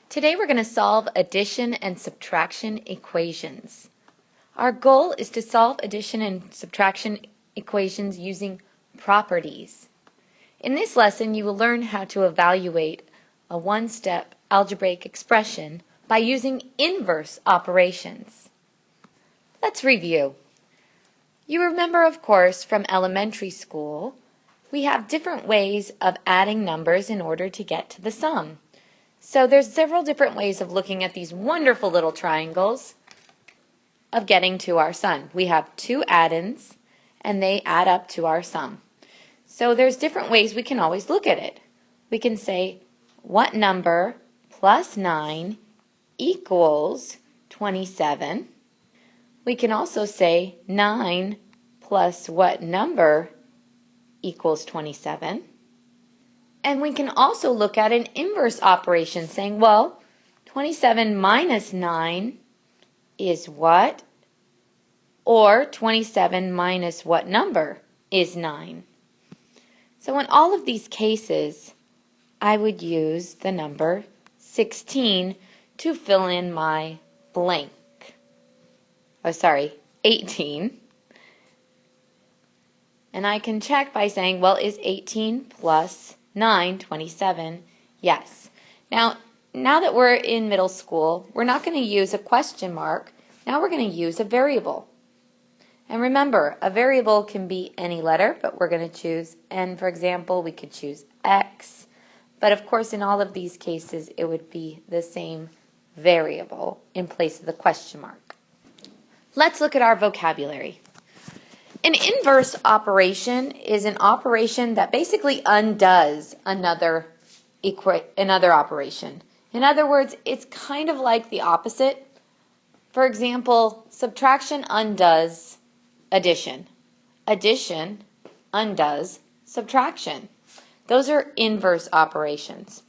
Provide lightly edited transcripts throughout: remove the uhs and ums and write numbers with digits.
Today we're going to solve addition and subtraction equations. Our goal is to solve addition and subtraction equations using properties. In this lesson, you will learn how to evaluate a one-step algebraic expression by using inverse operations. Let's review. You remember, of course, from elementary school, we have different ways of adding numbers in order to get to the sum. So there's several different ways of looking at these wonderful little triangles of getting to our sum. We have two addends, and they add up to our sum. So there's different ways we can always look at it. We can say, what number plus 9 equals 27? We can also say 9 plus what number equals 27? And we can also look at an inverse operation saying, well, 27 minus 9 is what? Or 27 minus what number is 9? So in all of these cases, I would use the number 16 to fill in my blank. 18. And I can check by saying, well, is 18 plus 9, 27? Yes. Now that we're in middle school, we're not going to use a question mark. Now we're going to use a variable. And remember, a variable can be any letter, but we're going to choose N, for example. We could choose X. But of course, in all of these cases, it would be the same variable in place of the question mark. Let's look at our vocabulary. An inverse operation is an operation that basically undoes another operation. In other words, it's kind of like the opposite. For example, subtraction undoes addition. Addition undoes subtraction. Those are inverse operations.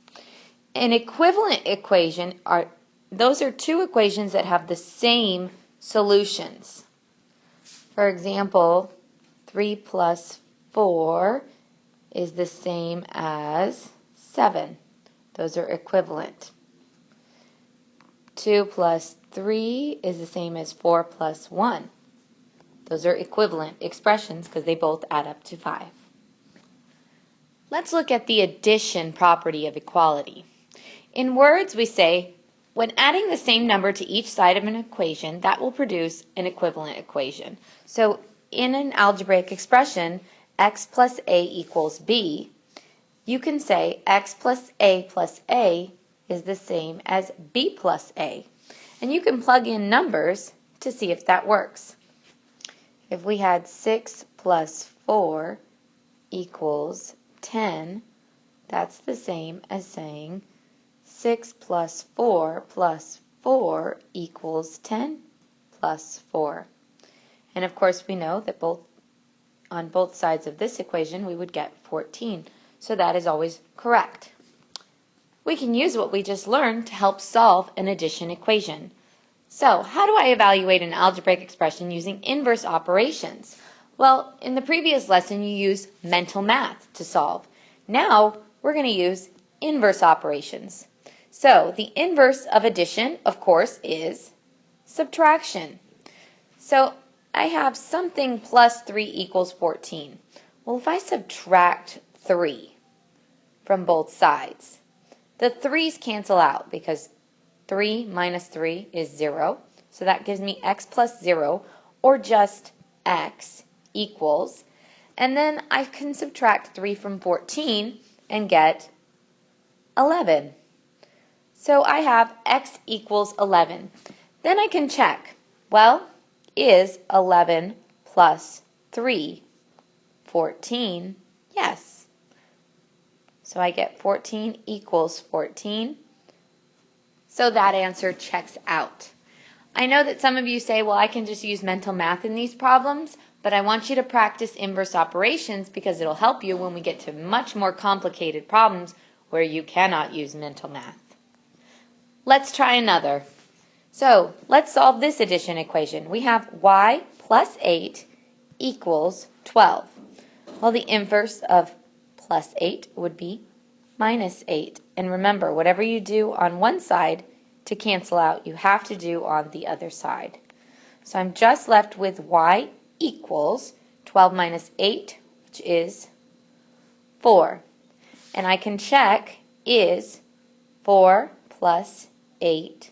An equivalent equation those are two equations that have the same solutions. For example, 3 plus 4 is the same as 7. Those are equivalent. 2 plus 3 is the same as 4 plus 1. Those are equivalent expressions because they both add up to 5. Let's look at the addition property of equality. In words, we say, when adding the same number to each side of an equation, that will produce an equivalent equation. So in an algebraic expression, x plus a equals b, you can say x plus a is the same as b plus a. And you can plug in numbers to see if that works. If we had 6 plus 4 equals 10, that's the same as saying 6 plus 4 plus 4 equals 10 plus 4. And of course we know that on both sides of this equation we would get 14. So that is always correct. We can use what we just learned to help solve an addition equation. So how do I evaluate an algebraic expression using inverse operations? Well, in the previous lesson you used mental math to solve. Now we're going to use inverse operations. So the inverse of addition, of course, is subtraction. So I have something plus 3 equals 14. Well, if I subtract 3 from both sides, the 3's cancel out because 3 minus 3 is 0. So that gives me x plus 0, or just x equals. And then I can subtract 3 from 14 and get 11. So I have x equals 11. Then I can check, well, is 11 plus 3 14? Yes. So I get 14 equals 14. So that answer checks out. I know that some of you say, well, I can just use mental math in these problems, but I want you to practice inverse operations because it'll help you when we get to much more complicated problems where you cannot use mental math. Let's try another. So let's solve this addition equation. We have y plus 8 equals 12. Well, the inverse of plus 8 would be minus 8. And remember, whatever you do on one side to cancel out, you have to do on the other side. So I'm just left with y equals 12 minus 8, which is 4. And I can check, is 4 plus 8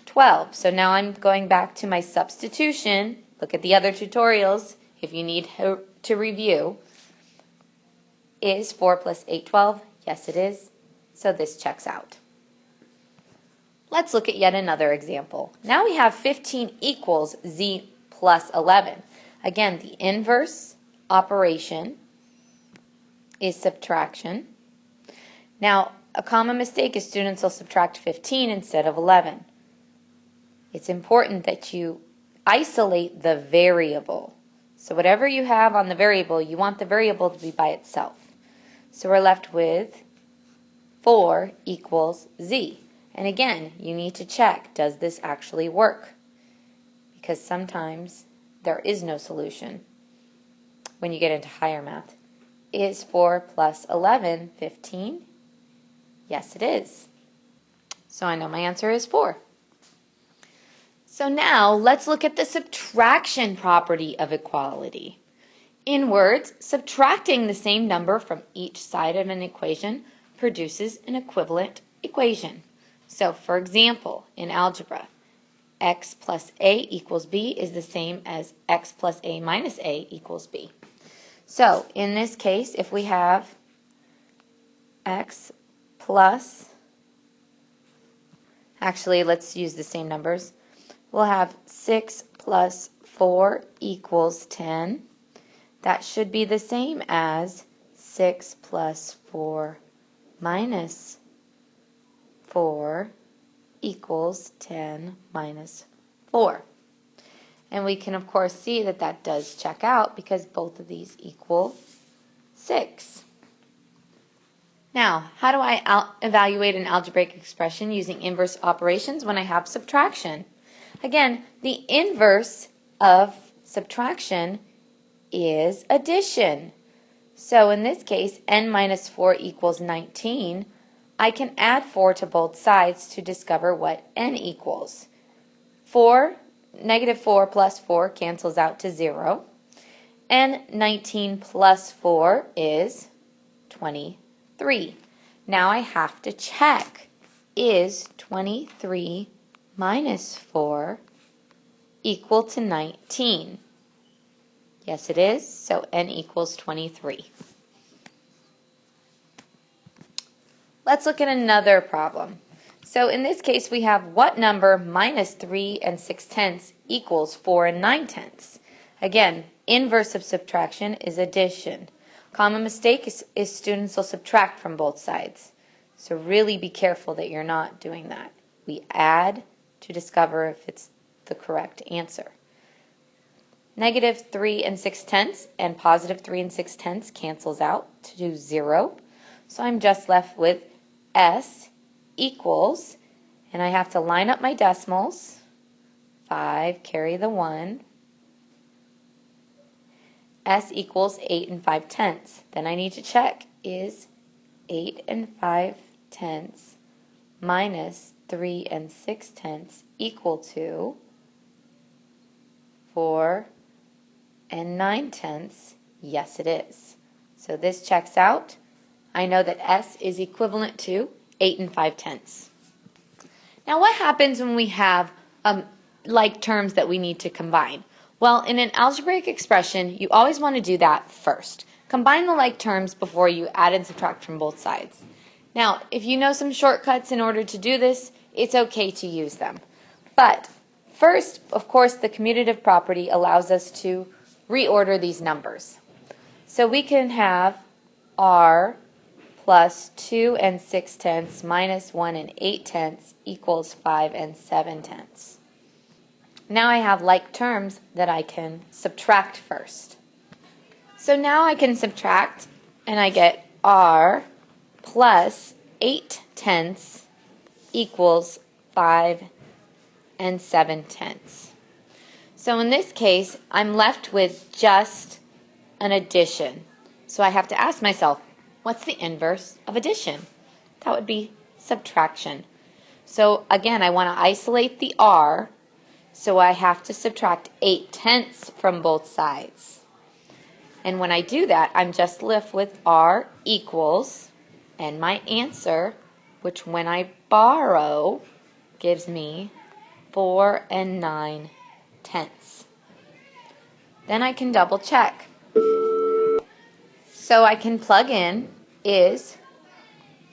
12? So now I'm going back to my substitution. Look at the other tutorials if you need to review. Is 4 plus 8 12? Yes, it is. So this checks out. Let's look at yet another example. Now we have 15 equals z plus 11. Again, the inverse operation is subtraction. Now, a common mistake is students will subtract 15 instead of 11. It's important that you isolate the variable. So whatever you have on the variable, you want the variable to be by itself. So we're left with 4 equals z. And again, you need to check, does this actually work? Because sometimes there is no solution when you get into higher math. Is 4 plus 11 15? Yes, it is. So I know my answer is 4. So now let's look at the subtraction property of equality. In words, subtracting the same number from each side of an equation produces an equivalent equation. So for example, in algebra, x plus a equals b is the same as x plus a minus a equals b. So in this case, if we have x plus, actually let's use the same numbers. We'll have 6 plus 4 equals 10. That should be the same as 6 plus 4 minus 4 equals 10 minus 4. And we can, of course, see that that does check out because both of these equal 6. Now, how do I evaluate an algebraic expression using inverse operations when I have subtraction? Again, the inverse of subtraction is addition. So in this case, n minus 4 equals 19. I can add 4 to both sides to discover what n equals. Negative 4 plus 4 cancels out to 0. And 19 plus 4 is 23. Now I have to check, is 23 minus 4 equal to 19? Yes, it is. So n equals 23. Let's look at another problem. So in this case, we have what number minus 3 and 6/10 equals 4 and 9/10? Again, inverse of subtraction is addition. Common mistake is students will subtract from both sides. So really be careful that you're not doing that. We add to discover if it's the correct answer. Negative 3 and 6/10 and positive 3 and 6/10 cancels out to do 0. So I'm just left with S equals, and I have to line up my decimals. 5, carry the 1. S equals 8 and 5/10. Then I need to check, is 8 and 5/10 minus 3 and 6/10 equal to 4 and 9/10? Yes, it is. So this checks out. I know that S is equivalent to 8 and 5/10. Now what happens when we have like terms that we need to combine? Well, in an algebraic expression, you always want to do that first. Combine the like terms before you add and subtract from both sides. Now, if you know some shortcuts in order to do this, it's okay to use them. But first, of course, the commutative property allows us to reorder these numbers. So we can have R plus 2 and 6/10 minus 1 and 8/10 equals 5 and 7/10. Now I have like terms that I can subtract first. So now I can subtract, and I get R plus 8/10 equals 5 and 7/10. So in this case, I'm left with just an addition. So I have to ask myself, What's the inverse of addition? That would be subtraction. So again, I want to isolate the r, so I have to subtract 8/10 from both sides. And when I do that, I'm just left with r equals, and my answer, which when I borrow, gives me 4 9/10. Then I can double check. So I can plug in is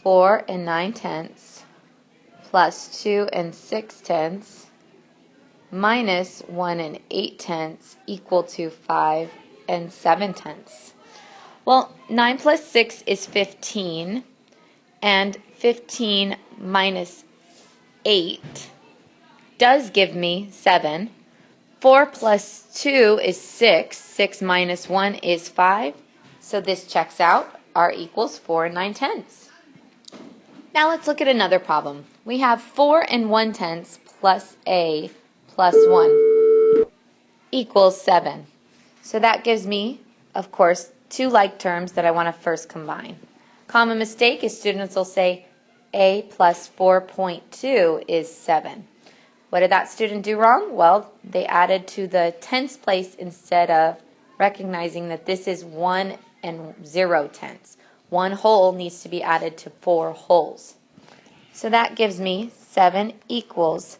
4 9/10 plus 2 6/10 minus 1 8/10 equal to 5 7/10. Well, 9 plus 6 is 15, and 15 minus 8 does give me 7. 4 plus 2 is 6. 6 minus 1 is 5. So this checks out. R equals 4 9/10. Now let's look at another problem. We have 4 1/10 plus a plus 1 equals 7. So that gives me, of course, two like terms that I want to first combine. Common mistake is students will say a plus 4.2 is 7. What did that student do wrong? Well, they added to the tens place instead of recognizing that this is 1 0/10. One whole needs to be added to 4 wholes. So that gives me 7 equals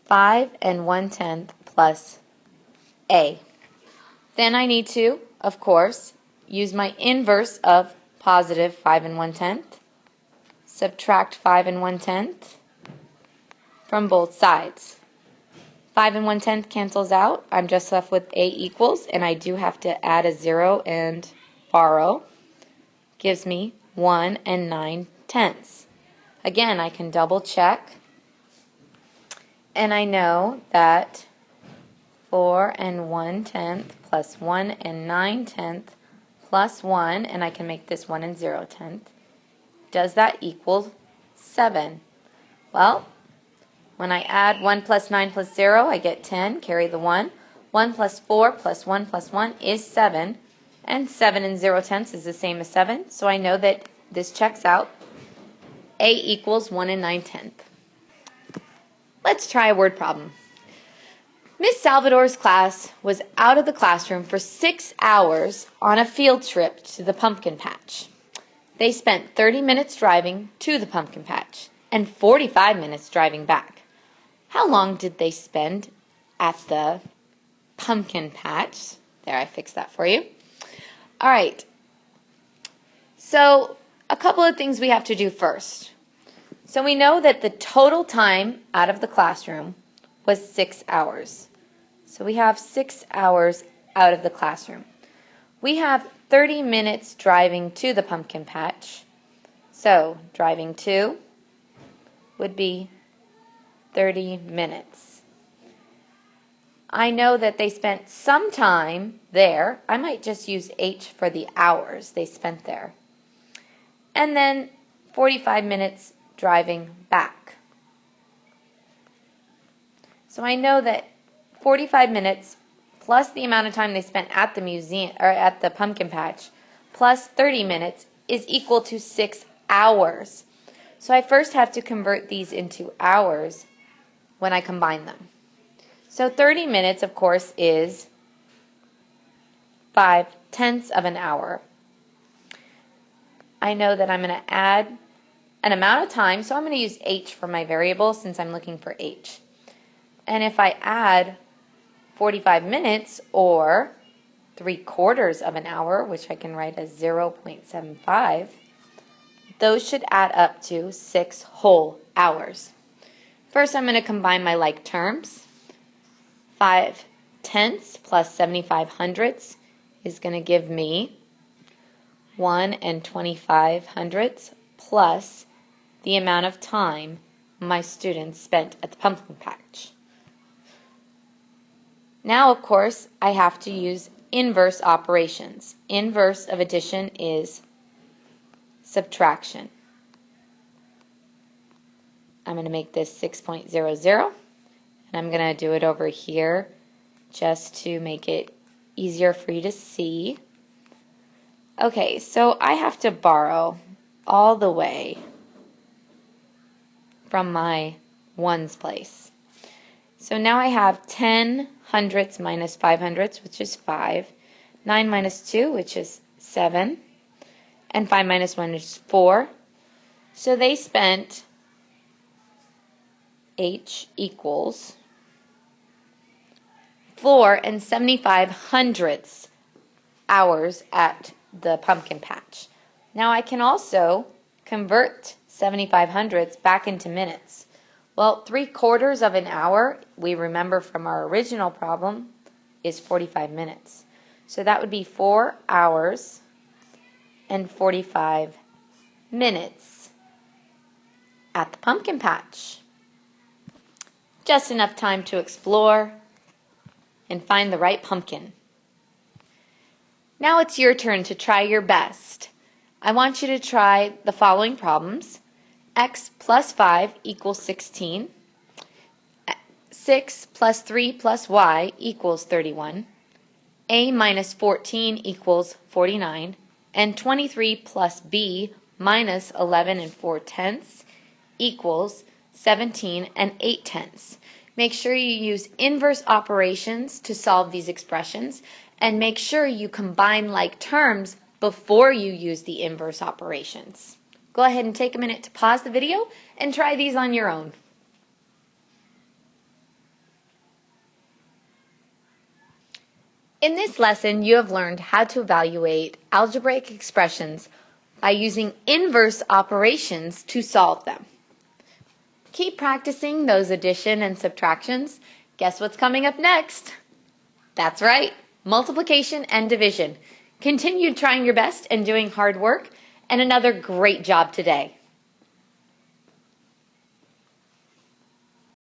5 1/10 plus a. Then I need to, of course, use my inverse of positive 5 1/10. Subtract 5 1/10 from both sides. 5 1/10 cancels out. I'm just left with a equals, and I do have to add a 0 and borrow. Gives me 1 9/10. Again, I can double check, and I know that 4 1/10 plus 1 9/10 plus 1, and I can make this 1 0/10. Does that equal 7? Well, when I add 1 plus 9 plus 0, I get 10, carry the 1. 1 plus 4 plus 1 plus 1 is 7, and 7 0/10 is the same as 7, so I know that this checks out. A equals 1 9/10. Let's try a word problem. Miss Salvador's class was out of the classroom for 6 hours on a field trip to the pumpkin patch. They spent 30 minutes driving to the pumpkin patch and 45 minutes driving back. How long did they spend at the pumpkin patch? There, I fixed that for you. All right. So, a couple of things we have to do first. So we know that the total time out of the classroom was 6 hours. So we have 6 hours out of the classroom. We have 30 minutes driving to the pumpkin patch. So driving to would be 30 minutes. I know that they spent some time there. I might just use H for the hours they spent there. And then 45 minutes driving back. So I know that 45 minutes plus the amount of time they spent at the museum or at the pumpkin patch plus 30 minutes is equal to 6 hours. So I first have to convert these into hours when I combine them. So 30 minutes, of course, is 5/10 of an hour. I know that I'm going to add an amount of time, so I'm going to use H for my variable since I'm looking for H. And if I add 45 minutes or 3/4 of an hour, which I can write as 0.75, those should add up to 6 whole hours. First, I'm going to combine my like terms. 5/10 plus 75 hundredths is going to give me 1 25 hundredths plus the amount of time my students spent at the pumpkin patch. Now, of course, I have to use inverse operations. Inverse of addition is subtraction. I'm going to make this 6.00, and I'm going to do it over here just to make it easier for you to see. Okay, so I have to borrow all the way from my ones place. So now I have 10 hundredths minus 5 hundredths, which is 5, 9 minus 2, which is 7, and 5 minus 1 is 4. So they spent H equals 4 and 75 hundredths hours at the pumpkin patch. Now I can also convert 75 hundredths back into minutes. Well, 3/4 of an hour, we remember from our original problem, is 45 minutes. So that would be 4 hours and 45 minutes at the pumpkin patch. Just enough time to explore and find the right pumpkin. Now it's your turn to try your best. I want you to try the following problems. X plus 5 equals 16. 6 plus 3 plus y equals 31. A minus 14 equals 49. And 23 plus b minus 11 and 4/10 equals 17 and 8/10. Make sure you use inverse operations to solve these expressions, and make sure you combine like terms before you use the inverse operations. Go ahead and take a minute to pause the video and try these on your own. In this lesson, you have learned how to evaluate algebraic expressions by using inverse operations to solve them. Keep practicing those addition and subtractions. Guess what's coming up next? That's right, multiplication and division. Continue trying your best and doing hard work, and another great job today.